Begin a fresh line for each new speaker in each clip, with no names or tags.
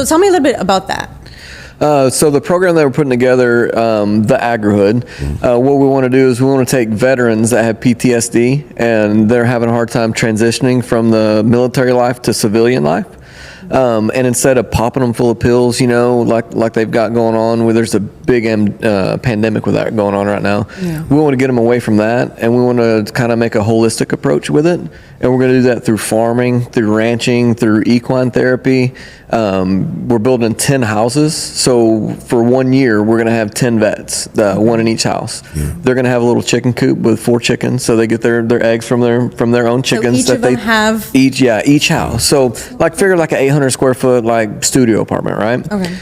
So tell me a little bit about that.
So the program that we're putting together, the Agrihood, what we want to do is we want to take veterans that have PTSD and they're having a hard time transitioning from the military life to civilian life. And instead of popping them full of pills, like they've got going on, where there's a big pandemic with that going on right now, we want to get them away from that, and we want to kind of make a holistic approach with it. And we're going to do that through farming, through ranching, through equine therapy. We're building 10 houses, so for 1 year we're going to have 10 vets, one in each house. They're going to have a little chicken coop with 4 chickens, so they get their eggs from their own chickens.
So each of them have
each house. So figure like an 800 square foot like studio apartment, right?
Okay.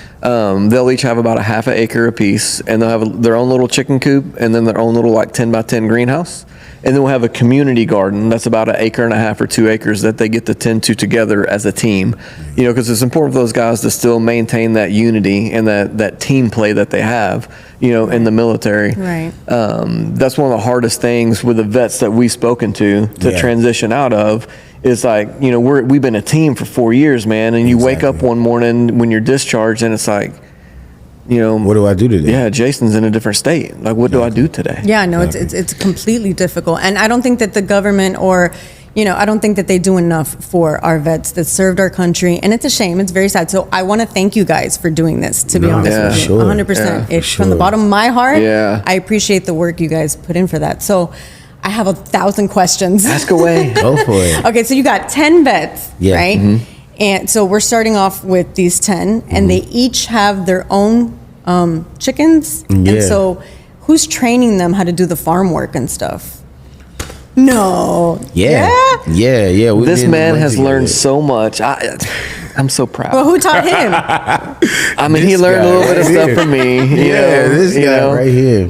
They'll each have about a half an acre apiece, and they'll have their own little chicken coop, and then their own little like 10 by 10 greenhouse. And then we'll have a community garden that's about 1.5 acres or 2 acres that they get to tend to together as a team. Because it's important for those guys to still maintain that unity and that team play that they have, in the military.
Right.
That's one of the hardest things with the vets that we've spoken to transition out of. Is like, we've been a team for 4 years, man, and you wake up one morning when you're discharged and it's like, what
do I do today?
Yeah, Jason's in a different state. Like, what do I do today?
Yeah, no, it's completely difficult. And I don't think that the government or, I don't think that they do enough for our vets that served our country. And it's a shame. It's very sad. So I want to thank you guys for doing this, to be honest with you.
Sure.
100%.
Yeah,
From the bottom of my heart,
Yeah.
I appreciate the work you guys put in for that. So I have 1,000 questions.
Ask away.
Go for it.
Okay, so you got 10 vets, right?
Mm-hmm.
And so we're starting off with these 10, and they each have their own chickens. And so who's training them how to do the farm work and stuff? No.
Yeah.
This man has learned so much. I'm so proud.
Well, who taught him?
I mean, he learned a little bit of stuff from me.
This guy right here.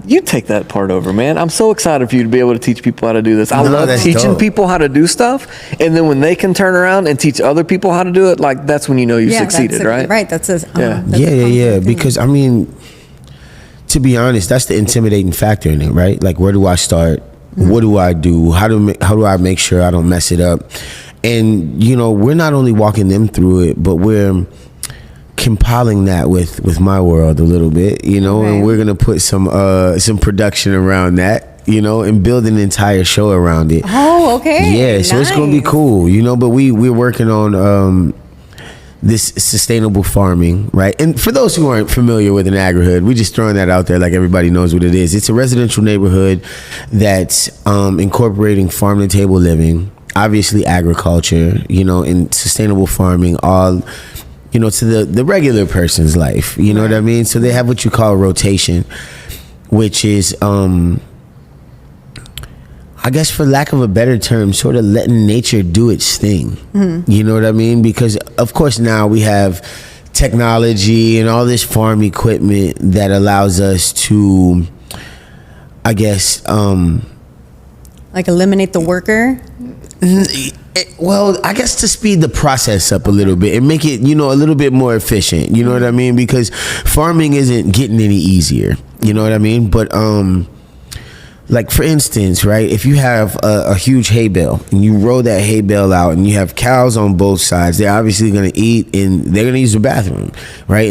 You take that part over, man. I'm so excited for you to be able to teach people how to do this. I love teaching people how to do stuff, and then when they can turn around and teach other people how to do it, like that's when you succeeded, right?
Right. That's a
Because I mean, to be honest, that's the intimidating factor in it, right? Like, where do I start? What do I do? How do I make sure I don't mess it up? And we're not only walking them through it, but we're compiling that with my world a little bit, and we're gonna put some production around that, and build an entire show around it.
Oh, okay.
Yeah, so it's gonna be cool, but we're working on this sustainable farming, right? And for those who aren't familiar with an Agrihood, we just throwing that out there like everybody knows what it is. It's a residential neighborhood that's incorporating farm to table living, obviously agriculture, and sustainable farming, all, to the regular person's life, know what I mean? So they have what you call a rotation, which is, I guess for lack of a better term, sort of letting nature do its thing. You know what I mean? Because of course now we have technology and all this farm equipment that allows us to, I guess,
like eliminate the worker?
Well, I guess to speed the process up a little bit and make it, a little bit more efficient. You know what I mean? Because farming isn't getting any easier. You know what I mean? But like for instance, right, if you have a huge hay bale and you roll that hay bale out and you have cows on both sides, they're obviously going to eat and they're going to use the bathroom, right?